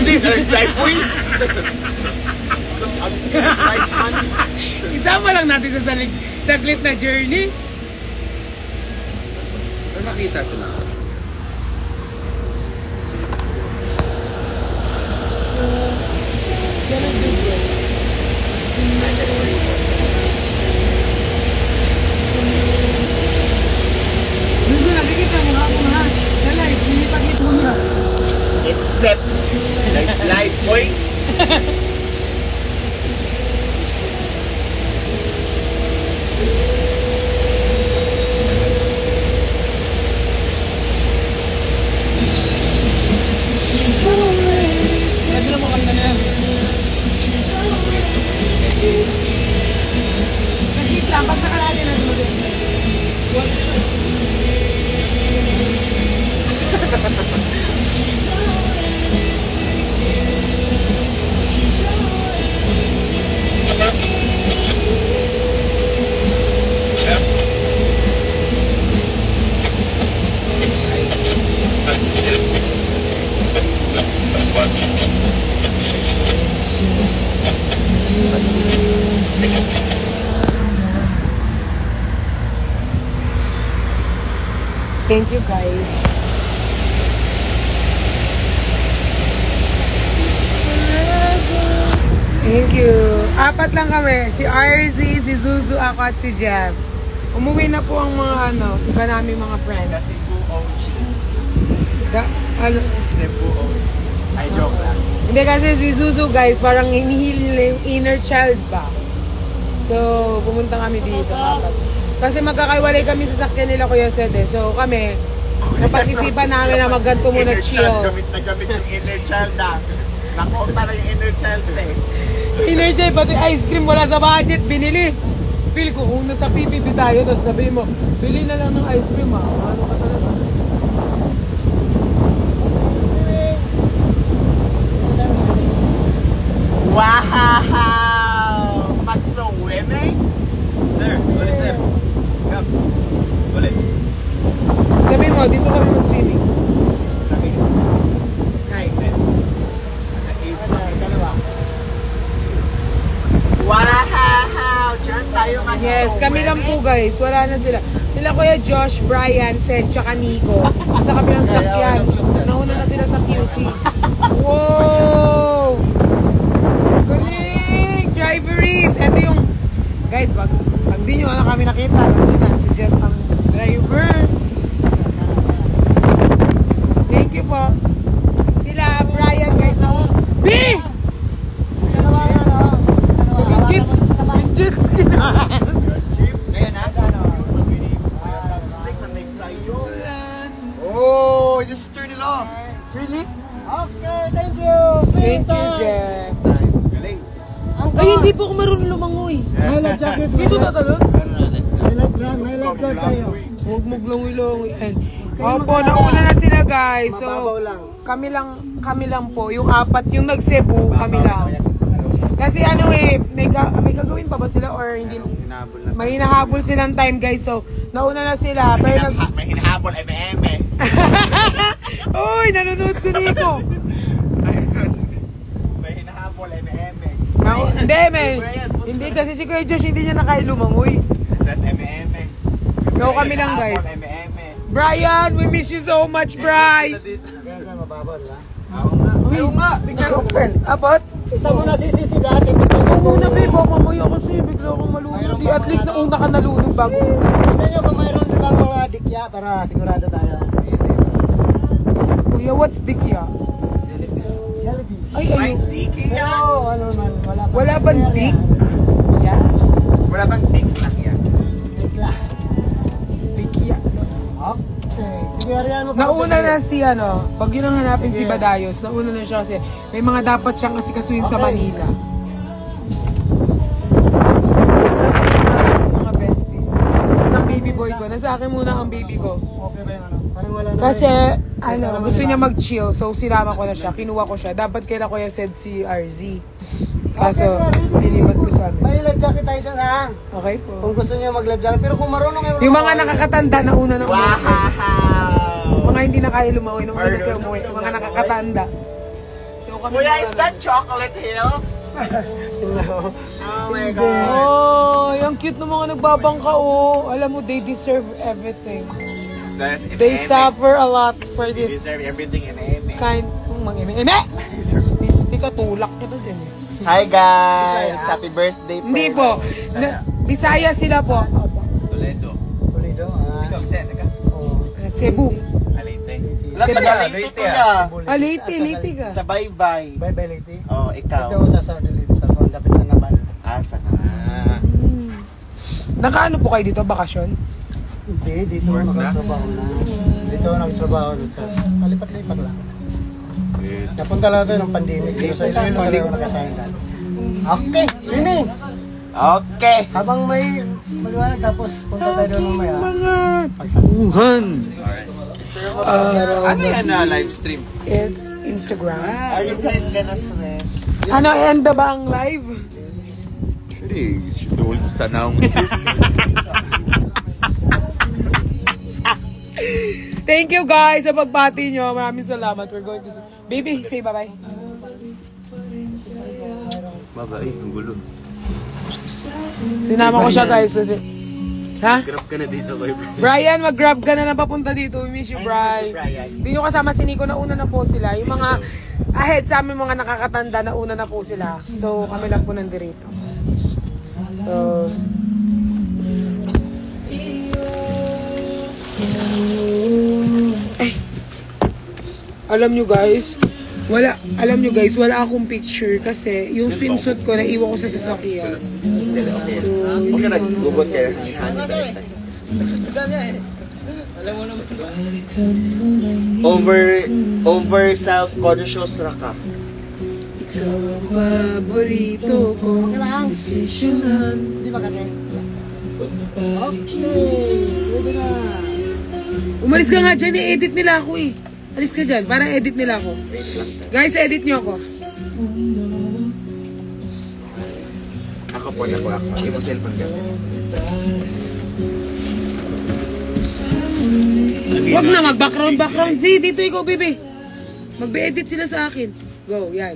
Hindi, drive boy. Isama lang natin sa saglit na journey. Pero nakita sila. Siya ng video. Gusto nakikita mo nga ako ha. Na live, hindi pag-ito niya. Except, live boy. Sabi na mo kanta na yan. Saglit lang, pag nakalali na sumagot. Thank you guys. Thank you. Apat lang kami. Si RZ, si Zuzu, ako at si Jeff. Umuwi na po ang mga iba namin mga friends. Cebu OG. Cebu OG. Ay, joke lang. Hindi kasi si Zuzu guys, parang hinihil nila yung inner child ba. So, pumunta kami dito. Kasi magkakaiwalay kami sa sakyan nila Kuya Sed eh. So kami, napag-isipan namin na magganto muna chill. Gamit na gamit yung inner child Nakota na yung inner child eh. Inner child, pati ice cream wala sa budget, binili. Feel ko kung nasa PPP tayo, tapos sabihin mo, bili na lang ng ice cream ha. Ano ka talaga? Wow! Pag-swimming? Sir, ulit sir. Come. Ulit. Sabihin mo, dito kami mag-swimming. Wow! Diyan tayo mag-swimming. Yes, kami lang po guys. Wala na sila. Sila Kuya Josh, Brian, Sed, tsaka Nico. Sa kabilang sakyan. Nauna na sila sa QC. Wow! Galing! Driveries! Ito yung... Guys, pag di nyo na kami nakita, si Jeff ang driver. Thank you po. Sila, Brian, guys. B! Jet ski na. Ngayon ha? Oh, just turn it off. Really? Okay, thank you. Thank you, Jeff. Galing. Ay, hindi po ako marunong lumangoy. Highlight jacket. Dito na talon? Highlight girl sa'yo. Huwag maglongoy-longoy. Opo, nauna na sila guys. So, kami lang po. Yung apat, yung nag-Cebu, kami lang. Kasi may gagawin pa ba sila or hindi? May hinahabol silang time guys. So, nauna na sila. Pero may hinahabol, eme-eme. Uy, nanonood si Nico. May hinahabol, eme-eme. Hindi kasi si Kuya Josh hindi niya nakaya lumangoy. Says eme-eme. So, kami lang guys. Eme-eme. Brian, we miss you so much, Bri. Mababal ha? Ayaw nga, tingnan open. Abot? Isa mo na sisisi dati. Ako muna, babe. Ako mamaya kasi bigla akong malunod. At least nauna ka nalunod bago. Tignan nyo kung mayroon bang mga dikya para sigurado tayo. Kuya, what's dikya? Jollibee. Ay. Pero ano man, Wala bang dik? Wala bang dik lang yan? Dikla. Dikya. Okay. Sige, Ariano. Nauna na si pag yun ang hanapin si Badayos, nauna na siya kasi may mga dapat siyang asikasuhin sa Manila. Mga besties. Isang baby boy ko. Nasa akin muna ang baby ko. Okay ba yung Parang wala na. Kasi, gusto niya mag-chill. So, sinama ko na siya. Kinuha ko siya. Dapat kailan ko yung said si RZ. Kaso, nilipat ko sa amin. May live jacket tayo dyan ha. Okay po. Kung gusto niyo mag-live jacket. Pero kung marunong kayo. Yung mga nakakatanda na una na Wow! Mga mga hindi na kaya lumawi nung hindi kasi umuwi, yung mga nakakatanda. So kami Kuya, mga- is that Chocolate Hills? No. Oh my God. Oh, yung cute ng mga nagbabangka, oh. Alam mo, they deserve everything. Says in They Eme. suffer a lot for They this deserve everything in Eme. kind ng mga eme. Di ka tulak kita din. Hi guys! Happy birthday po. Hindi po. Bisaya sila po. Toledo. Pulido. Bisaya ka? Oh. Cebu. Alite. Cebu. Alite kuya. Ah, Leyte ka. Sa bye-bye. Bye-bye, Lady. Oh, ikaw. Ito sa Saudi Lady sa Kong, dapat sa Nabal. Asa ka? Nakaano po kayo dito? Bakasyon? Hindi, dito ako nagtrabaho na. Dito ako nagtrabaho sa palipat-lipat lang. Napunta lang ito ng pandemic. Dito sa Iloilo talaga ako nakasahin dati. Okay, swimming! Okay. Habang may maliwanag tapos punta tayo doon mamaya. Mga Pagsansan. Ano yan na live stream? It's Instagram. Are you guys gonna swim? Ano, end na ba ang live? Sure, sana akong Thank you guys sa pagbati nyo. Maraming salamat. We're going to... Baby, say bye-bye. Babay, ang gulo. Sinama ko siya guys. Kasi... Ha? Grab ka na dito kay Brian, mag-grab ka na lang papunta dito. We miss you, Brian. Hindi nyo kasama si Nico, nauna na po sila. Yung mga ahead sa amin, mga nakakatanda, nauna na po sila. So, kami lang po nandirito. So... Ay. Alam nyo guys, wala akong picture kasi yung swimsuit ko naiwan ko sa sasakyan. Okay na, gubot kayo. Over self-conscious ra ka. Ikaw ang paborito ko. Desisyonan. Di ba kasi? Umalis ka nga dyan, i-edit nila ako eh. Alis ka dyan, parang edit nila ako. Guys, edit nyo ako. Ako po na ako. Hindi mo cellphone ka. Huwag na mag-background. Z, dito ikaw, baby. Magbe-edit sila sa akin. Go, yan.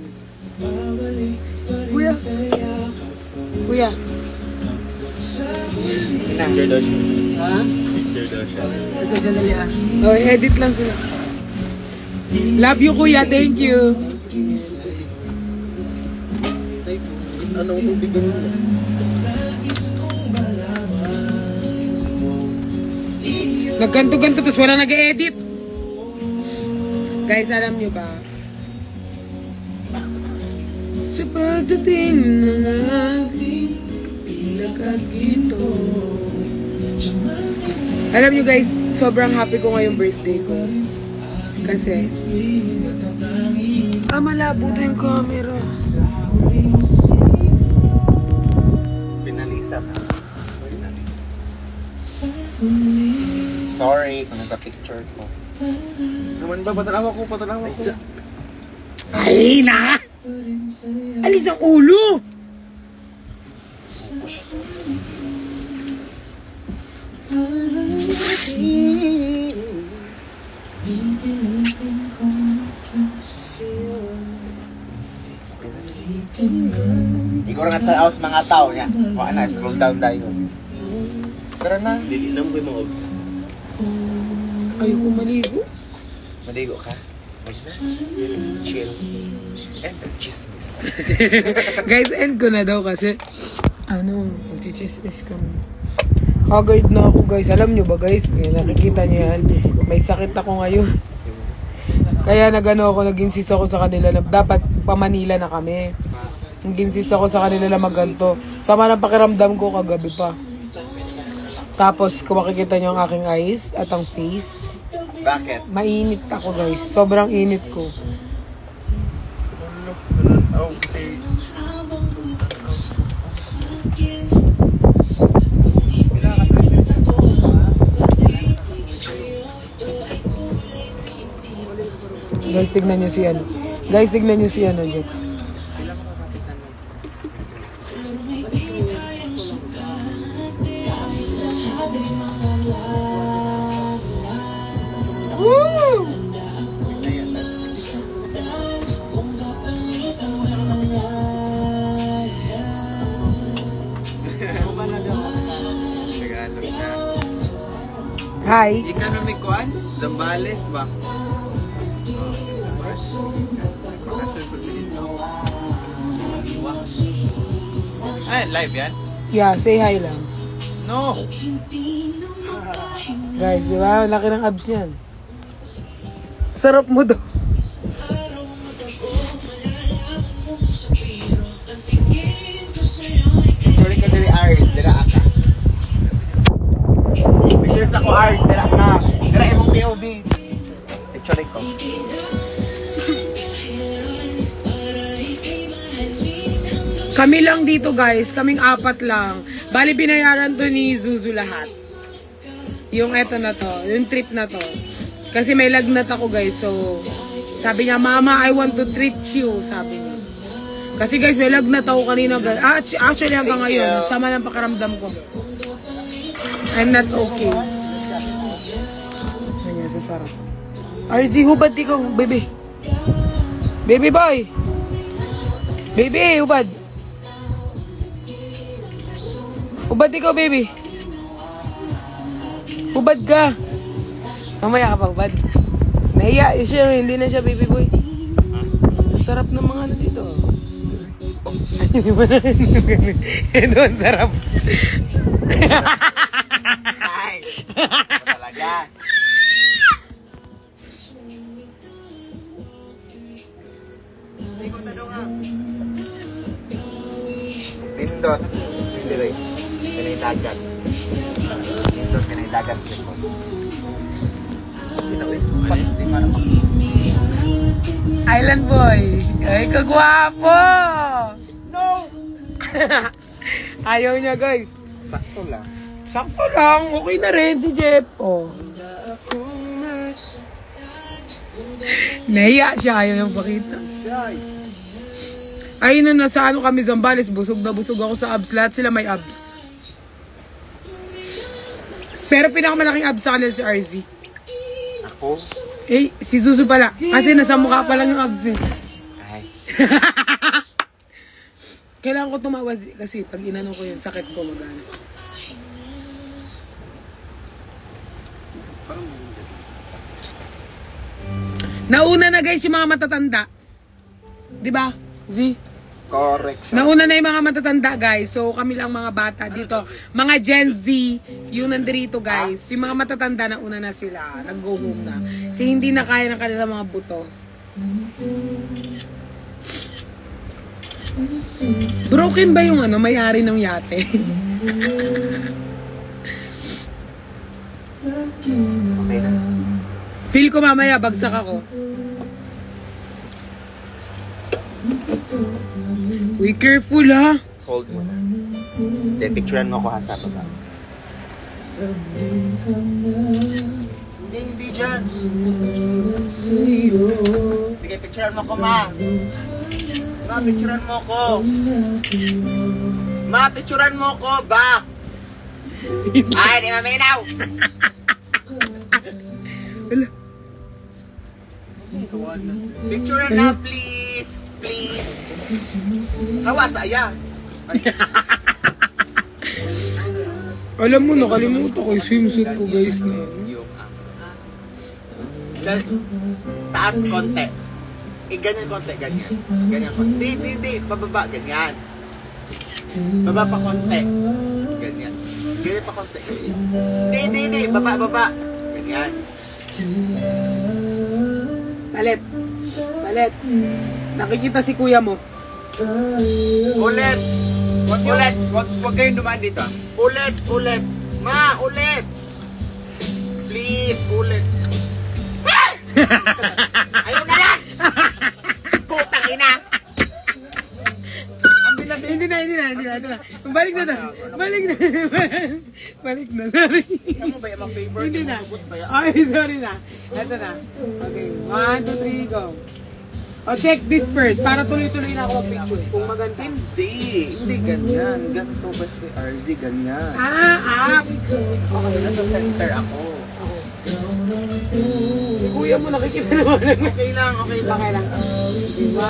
Kuya. Kuya. Ha? Ito sa Dalia. Oh, edit lang sila. Love you, kuya. Thank you. Anong ubigan mo? Nagkanto-ganto, tapos wala nag-edit. Guys, alam nyo ba? Sa pagdating ng aking pinakagito. Alam nyo guys, sobrang happy ko ngayong birthday ko. Kasi, malabo na yung camera. Pinalisa na. Sorry kung nagka-picture ko. Naman ba? Patalawa ko. Ay na! Alis ang ulo! Ikaw nga sa house mga tao niya. Wala na, scroll down tayo. Tara na. Dili lang ko yung mga obs. Ayoko maligo. Maligo ka. Chill. And the chismis. Guys, end ko na daw kasi magchichismis kami. Haggard na ako guys. Alam nyo ba guys? Nakikita nyo yan. May sakit ako ngayon. Kaya nag-insist ako sa kanila na dapat pa Manila na kami. Nag-insist ako sa kanila na maganto. Sama ng pakiramdam ko kagabi pa. Tapos kung makikita nyo ang aking eyes at ang face, Bakit? mainit ako guys. Sobrang init ko. Oh, kasi... Guys, tignan nyo si ano. Guys, tignan nyo si ano dyan. Woo! Hi. Economic kuan? Zambales ba? Ay, live yan? Yeah, say hi lang. No! Guys, di ba? Laki ng abs niyan. Sarap mo daw. Sorry ka dili Ars, dira aka. Pictures ako Ars, dira ka. Dira imong POV. Picture ko. Kami lang dito guys, kaming apat lang. Bali binayaran to ni Zuzu lahat. Yung eto na to, yung trip na to. Kasi may lagnat ako guys, so sabi niya, Mama, I want to treat you, sabi niya. Kasi guys, may lagnat ako kanina guys. Actually hanggang ngayon, sama ng pakaramdam ko. I'm not okay. Ganyan, sasarap. RZ, hubad di ko, baby. Baby boy. Baby, hubad. Hubad ikaw, baby. Hubad ka. Mamaya ka pa, hubad. Nahiya siya, hindi na siya baby boy. Sarap ng mga ano dito. Hindi mo na. Ito, ang sarap. Ay! Talaga. Ikot na daw nga. Pindot. Pindot. Kanay dagat. Pindot, kanay dagat. Island boy. Ay, kagwapo. No. Ayaw niya, guys. Sakto lang. Sakto lang. Okay na rin si Jeff. Oh. Nahiya siya. Ayaw niyang pakita. Ay, nung nasa ano kami, Zambales, busog na busog ako sa abs. Lahat sila may abs. Pero pinakamalaking abs sa kanila si RZ. Ako? Eh, si Zuzu pala. Kasi nasa mukha pa lang yung abs eh. Ay. Kailangan ko tumawa kasi pag inano ko yun, sakit ko magana. Nauna na guys yung mga matatanda. Di ba? Z? Correct. Nauna na yung mga matatanda guys. So kami lang mga bata dito. Mga Gen Z, yung nandito guys. Yung mga matatanda nauna na sila. Nag-go home na. Kasi hindi na kaya ng kanilang mga buto. Broken ba yung ano, may-ari ng yate? Okay na. Feel ko mamaya bagsak ako. Uy, careful ha. Hold mo na. Then, picturean mo ako ha sa baba. Hindi dyan. Sige, picturean mo ko, ma. Ma, picturean mo ko. Ma, picturean mo ko, ba? Ay, di maminaw. Picturean na, please. Please. Hawa, saya. Alam mo, nakalimutan ko yung swimsuit ko guys na. Sa taas konti. Ganyan konti, ganyan. Ganyan konti. Hindi. Bababa, ganyan. Baba pa konti. Ganyan. Ganyan pa konti. Hindi. Baba. Ganyan. Palit. Nakikita si kuya mo. Ulit. Huwag kayong dumaan dito. Ulit. Ma, ulit. Please, ulit. Ayaw na lang! Putang ina! Hindi na. Balik na. Sorry. Ano ba yung mga favor? Hindi na. Sugot ba yan? Ay, sorry na. Ito na. Okay, 1, 2, 3, go. Check this first para tuloy-tuloy na ako mag-picture. Kung maganda. Hindi ganyan. Ganito ba si RZ? Ganyan. Up! Okay, nasa center ako. Si kuya mo nakikita naman. Okay lang. Okay lang. 1, 2, 3, go.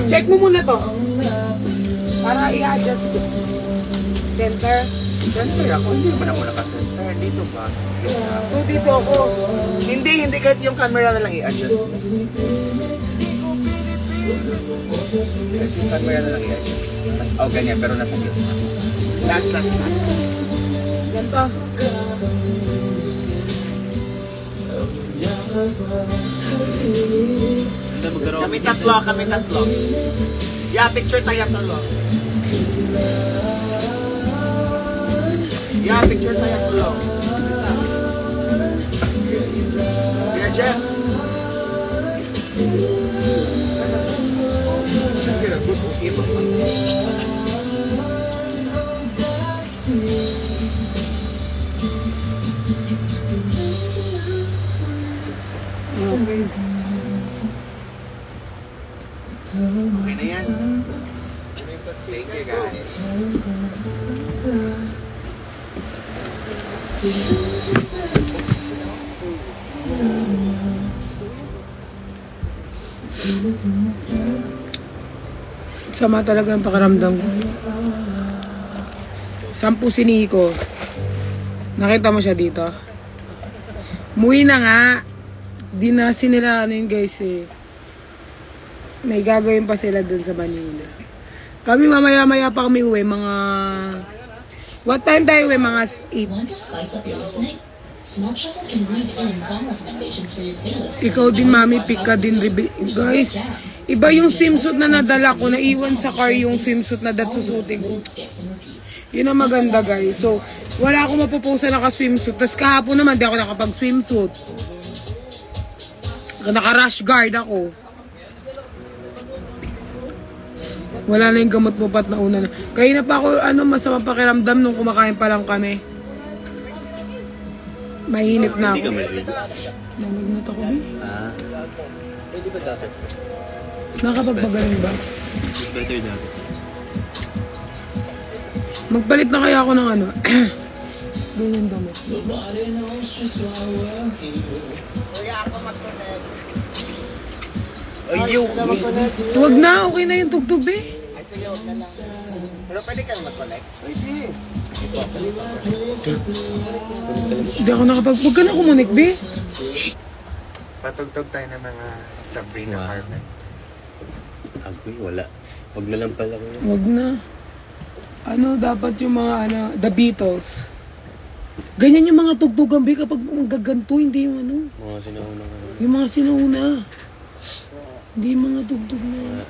Check mo muna to. Para i-adjust ko. Center. Center ako, hindi naman ako naka-center. Dito ba? So, dito ako. Hindi kahit yung camera na lang i-adjust. Kahit yung camera na lang i-adjust. Ganyan, pero nasa gitna. Last. Ganito. Kami tatlo. Yeah, picture tayo tatlo. Yeah, picture tayo tatlo. Yeah, Jeff. Okay na yan. Thank you, guys. Sama talaga ang pakiramdam ko. 10 si Nico. Nakita mo siya dito? Muwi na nga. Di na sila ano yun guys eh. May gagawin pa sila dun sa Manila. Kami mamaya-maya pa kami uwi. Mga... What time tayo uwi? Mga 8. Want to spice up your listening? Smart Shuffle can weave in song recommendations for your playlist. Ikaw din, mami, pick ka din. Guys, iba yung swimsuit na nadala ko. Naiwan sa car yung swimsuit na susutin ko. Yun ang maganda, guys. So, wala akong mapuposa naka-swimsuit. Tapos kahapon naman, di ako nakapag-swimsuit. Naka-rash guard ako. Wala na yung gamot mo pat na una na. Kaya na pa ako, masama pakiramdam nung kumakain pa lang kami. Mainit na ako. Nalagnat ako, ba? Pwede ba dapat? Nakapagpagaling ba? Better dapat. Magpalit na kaya ako ng ganyan damit. Ayaw. Huwag na, okay na yung tugtog, be. Ay, sige, huwag na lang. Pero pwede kang mag-connect? Pwede. Hindi ako huwag ka na kumunik, be. Patugtog tayo ng mga Sabrina Carmen. Agoy, wala. Wag na lang pala ko. Huwag na. Dapat yung mga, The Beatles. Ganyan yung mga tugtugan, be, kapag gaganto, hindi yung Mga sinaunang yung mga sinuuna. Hindi yung mga tugtog na.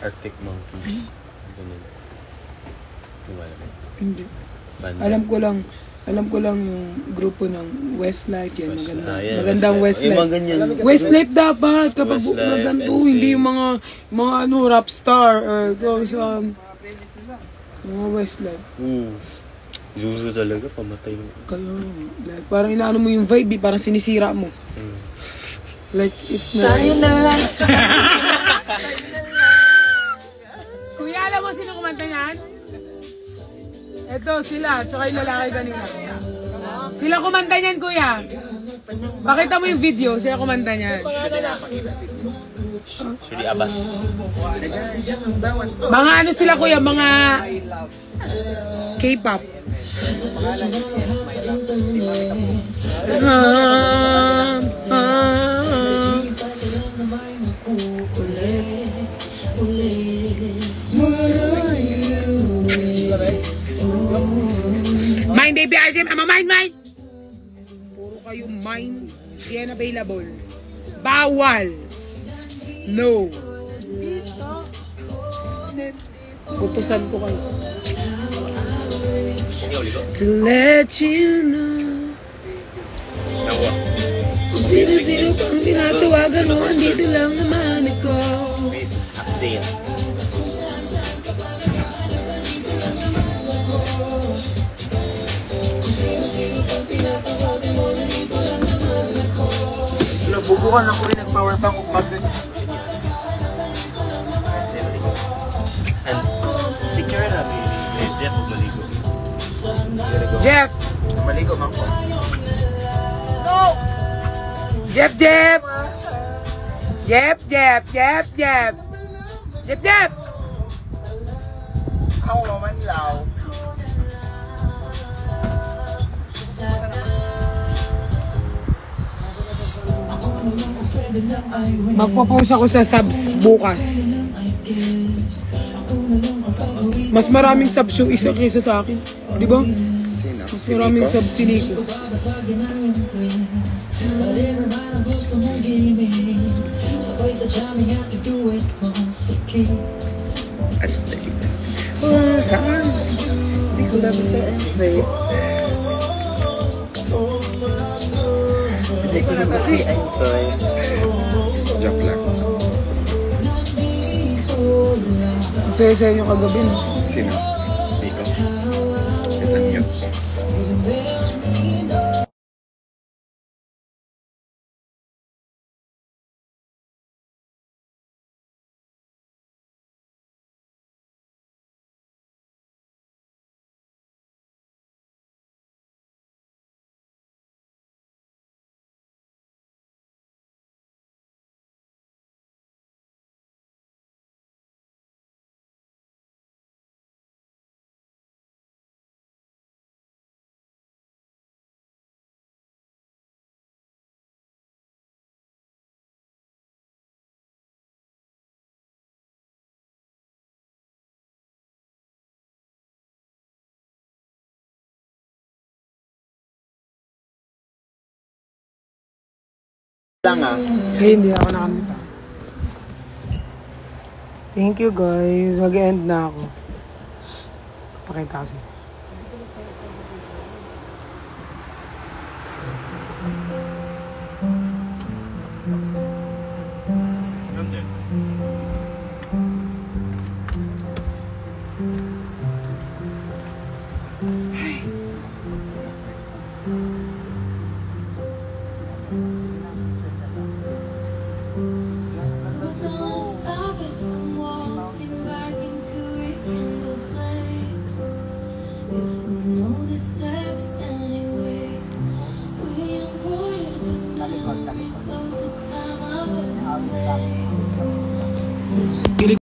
Arctic Monkeys. Ganun. Di ba alam? Hindi. Banda. Alam ko lang yung grupo ng Westlife yan. Yeah, Magandang Westlife. Westlife. Yung mga ganyan. Westlife dapat kapag Westlife, maganto, NSYNC. hindi yung mga rap star or mga Westlife. Zuzu talaga, pamatay mo. Kaya, like, parang inaano mo yung vibe, parang sinisira mo. Like, it's not... Sa'yo na lang. Kuya, alam mo sino kumanta niyan? Ito, sila, tsaka yung lalaki kanina. Sila kumanta niyan, kuya. Pakita mo yung video, sila kumanta niyan. Shuri Abbas. Mga sila, kuya, mga K-pop. Mind baby, RCM, mine. Puro kayo mine. Yan available. Bawal. No. Putusan ko kayo. To let you know. Sino pang tinatawagan mo, andito lang naman ako. Update. Nabubukan ako rin ng power bank kung pag... And picture na namin ni Jeff maligo. Jeff! Maligo man ko. Jeff! Jeff! Ako mamanlaw. Magpo-post ako sa subs bukas. Mas maraming subs yung isa kaysa sa akin. Di ba? Mas maraming subs si Nico. Hindi ko lang sa Envy. Hindi ko lang kasi Envy. Joke lang. Saya-saya nyo kagabi, no? Sino? Nico. Ito niyo. Lang ah. Eh, hindi ako nakamita. Thank you, guys. Mag-end na ako. Pakita kasi. Who's gonna stop us from waltzing back into rekindled flames? If we know the steps anyway, we embroidered the memories of the time I was away. Stitching